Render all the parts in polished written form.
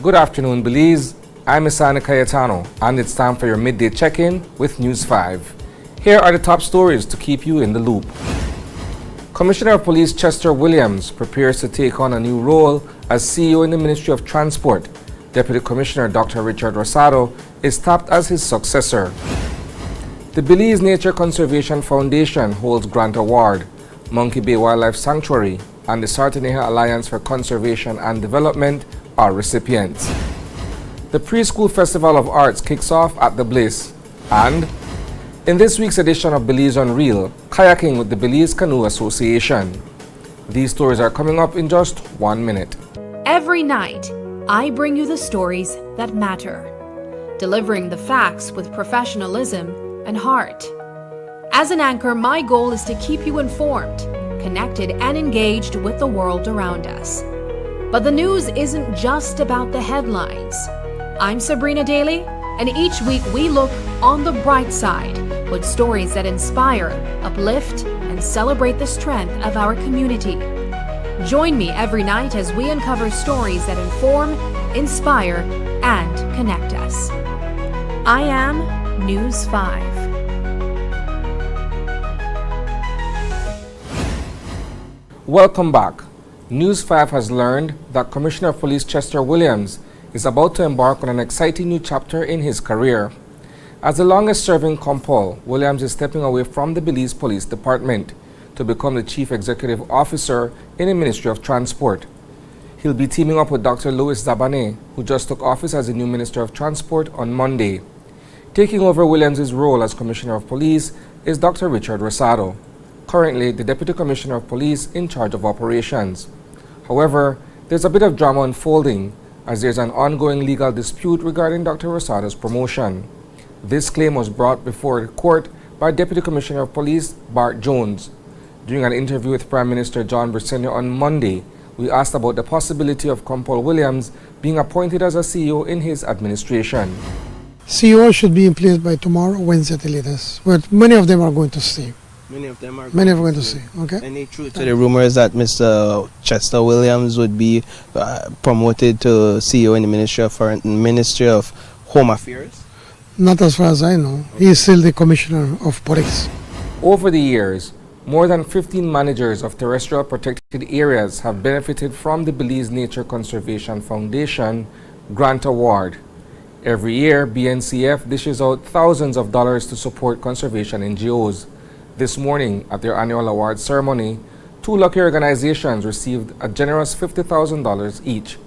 Good afternoon, Belize. I'm Isana Cayetano, and it's time for your midday check-in with News 5. Here are the top stories to keep you in the loop. Commissioner of Police Chester Williams prepares to take on a new role as CEO in the Ministry of Transport. Deputy Commissioner Dr. Richard Rosado is tapped as his successor. The Belize Nature Conservation Foundation holds grant award. Monkey Bay Wildlife Sanctuary and the Sarteneja Alliance for Conservation and Development are recipients. The Preschool Festival of Arts kicks off at the Bliss. And in this week's edition of Belize Unreal, kayaking with the Belize Canoe Association. These stories are coming up in just 1 minute. Every night, I bring you the stories that matter, delivering the facts with professionalism and heart. As an anchor, my goal is to keep you informed, connected, and engaged with the world around us. But the news isn't just about the headlines. I'm Sabrina Daly, and each week we look on the bright side with stories that inspire, uplift, and celebrate the strength of our community. Join me every night as we uncover stories that inform, inspire, and connect us. I am News 5. Welcome back. News 5 has learned that Commissioner of Police Chester Williams is about to embark on an exciting new chapter in his career. As the longest-serving compol, Williams is stepping away from the Belize Police Department to become the Chief Executive Officer in the Ministry of Transport. He'll be teaming up with Dr. Louis Zabane, who just took office as the new Minister of Transport on Monday. Taking over Williams' role as Commissioner of Police is Dr. Richard Rosado, currently the Deputy Commissioner of Police in charge of operations. However, there's a bit of drama unfolding as there's an ongoing legal dispute regarding Dr. Rosado's promotion. This claim was brought before the court by Deputy Commissioner of Police Bart Jones. During an interview with Prime Minister John Briceño on Monday, we asked about the possibility of Compol Williams being appointed as a CEO in his administration. CEO should be in place by tomorrow, Wednesday at the latest, but many of them are going to stay. Many of them are going to stay. Okay. Any truth to the rumors that Mr. Chester Williams would be promoted to CEO in the Ministry of Home Affairs? Not as far as I know. He is still the Commissioner of Police. Over the years, more than 15 managers of terrestrial protected areas have benefited from the Belize Nature Conservation Foundation Grant Award. Every year, BNCF dishes out thousands of dollars to support conservation NGOs. This morning, at their annual award ceremony, 2 lucky organizations received a generous $50,000 each.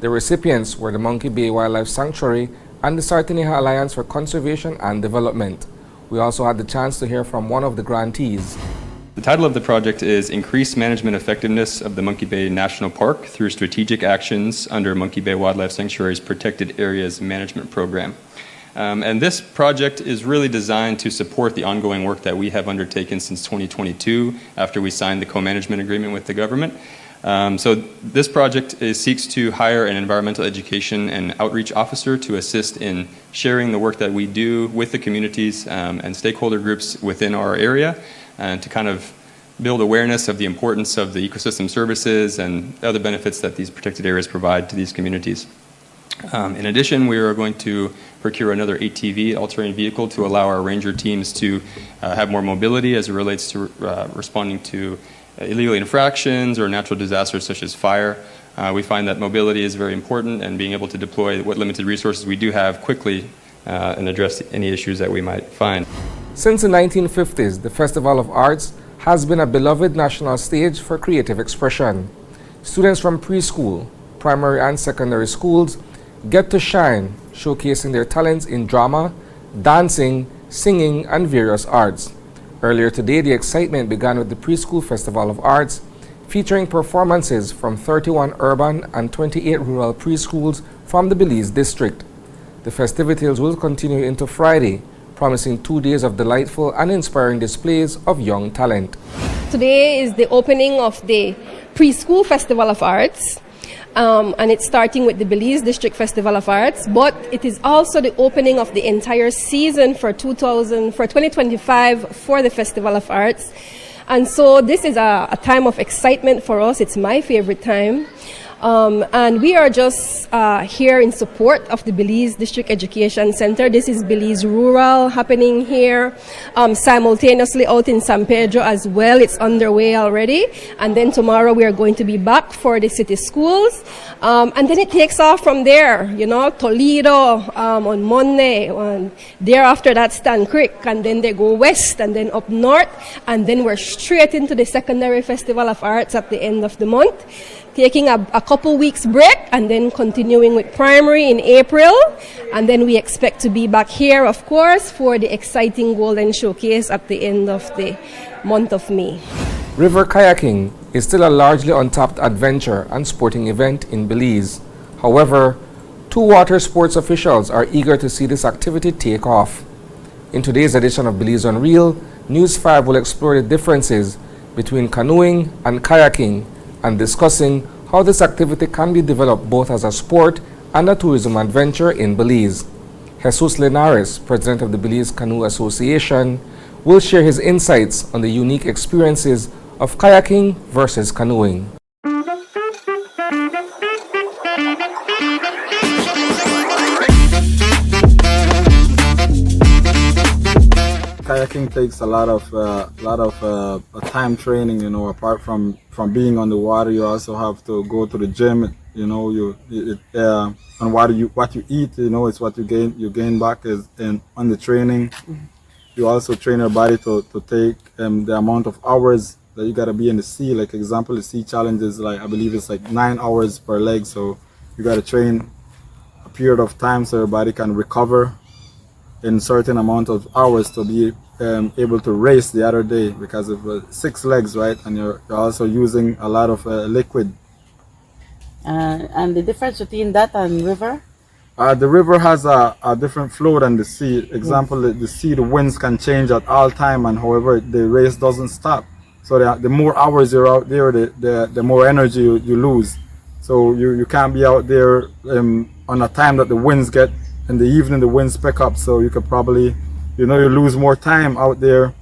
The recipients were the Monkey Bay Wildlife Sanctuary and the Sarteneja Alliance for Conservation and Development. We also had the chance to hear from one of the grantees. The title of the project is Increased Management Effectiveness of the Monkey Bay National Park through Strategic Actions under Monkey Bay Wildlife Sanctuary's Protected Areas Management Program. And this project is really designed to support the ongoing work that we have undertaken since 2022 after we signed the co-management agreement with the government. So this project seeks to hire an environmental education and outreach officer to assist in sharing the work that we do with the communities and stakeholder groups within our area, and to kind of build awareness of the importance of the ecosystem services and other benefits that these protected areas provide to these communities. In addition, we are going to procure another ATV, all-terrain vehicle, to allow our ranger teams to have more mobility as it relates to responding to illegal infractions or natural disasters such as fire. We find that mobility is very important, and being able to deploy what limited resources we do have quickly and address any issues that we might find. Since the 1950s, the Festival of Arts has been a beloved national stage for creative expression. Students from preschool, primary and secondary schools get to shine, showcasing their talents in drama, dancing, singing, and various arts. Earlier today, the excitement began with the Preschool Festival of Arts, featuring performances from 31 urban and 28 rural preschools from the Belize district. The festivities will continue into Friday, promising 2 days of delightful and inspiring displays of young talent. Today is the opening of the Preschool Festival of Arts. And it's starting with the Belize District Festival of Arts, but it is also the opening of the entire season for 2025 for the Festival of Arts. And so this is a time of excitement for us. It's my favorite time. And we are just here in support of the Belize District Education Center. This is Belize Rural happening here. Simultaneously out in San Pedro as well. It's underway already. And then tomorrow we are going to be back for the city schools. And then it takes off from there, you know, Toledo on Monday. And thereafter that's Stan Creek. And then they go west and then up north. And then we're straight into the secondary Festival of Arts at the end of the month, taking a couple weeks break and then continuing with primary in April. And then we expect to be back here, of course, for the exciting Golden Showcase at the end of the month of May. River kayaking is still a largely untapped adventure and sporting event in Belize. However, two water sports officials are eager to see this activity take off. In today's edition of Belize Unreal, News 5 will explore the differences between canoeing and kayaking and discussing how this activity can be developed both as a sport and a tourism adventure in Belize. Jesus Linares, president of the Belize Canoe Association, will share his insights on the unique experiences of kayaking versus canoeing. Kayaking takes a lot of time training, you know. Apart from being on the water, you also have to go to the gym, you know. And what you eat, you know, it's what you gain back is on the training. You also train your body to take the amount of hours that you gotta be in the sea. Like example, the sea challenge is like, I believe it's like 9 hours per leg. So you gotta train a period of time so your body can recover in certain amount of hours to be able to race the other day, because of 6 legs, right? And you're also using a lot of liquid. And the difference between that and river? The river has a different flow than the sea. Example, the sea, the winds can change at all time, and however, the race doesn't stop. So the more hours you're out there, the more energy you lose. So you can't be out there on a time that the winds get. In the evening, the winds pick up, so you could probably, you know, you lose more time out there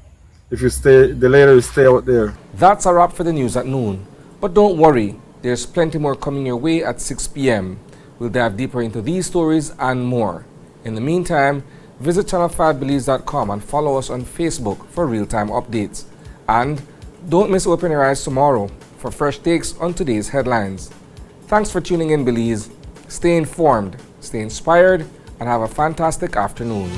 if you stay, the later you stay out there. That's a wrap for the news at noon. But don't worry, there's plenty more coming your way at 6 p.m. We'll dive deeper into these stories and more. In the meantime, visit channel5belize.com and follow us on Facebook for real-time updates. And don't miss Open Your Eyes tomorrow for fresh takes on today's headlines. Thanks for tuning in, Belize. Stay informed, stay inspired, and have a fantastic afternoon.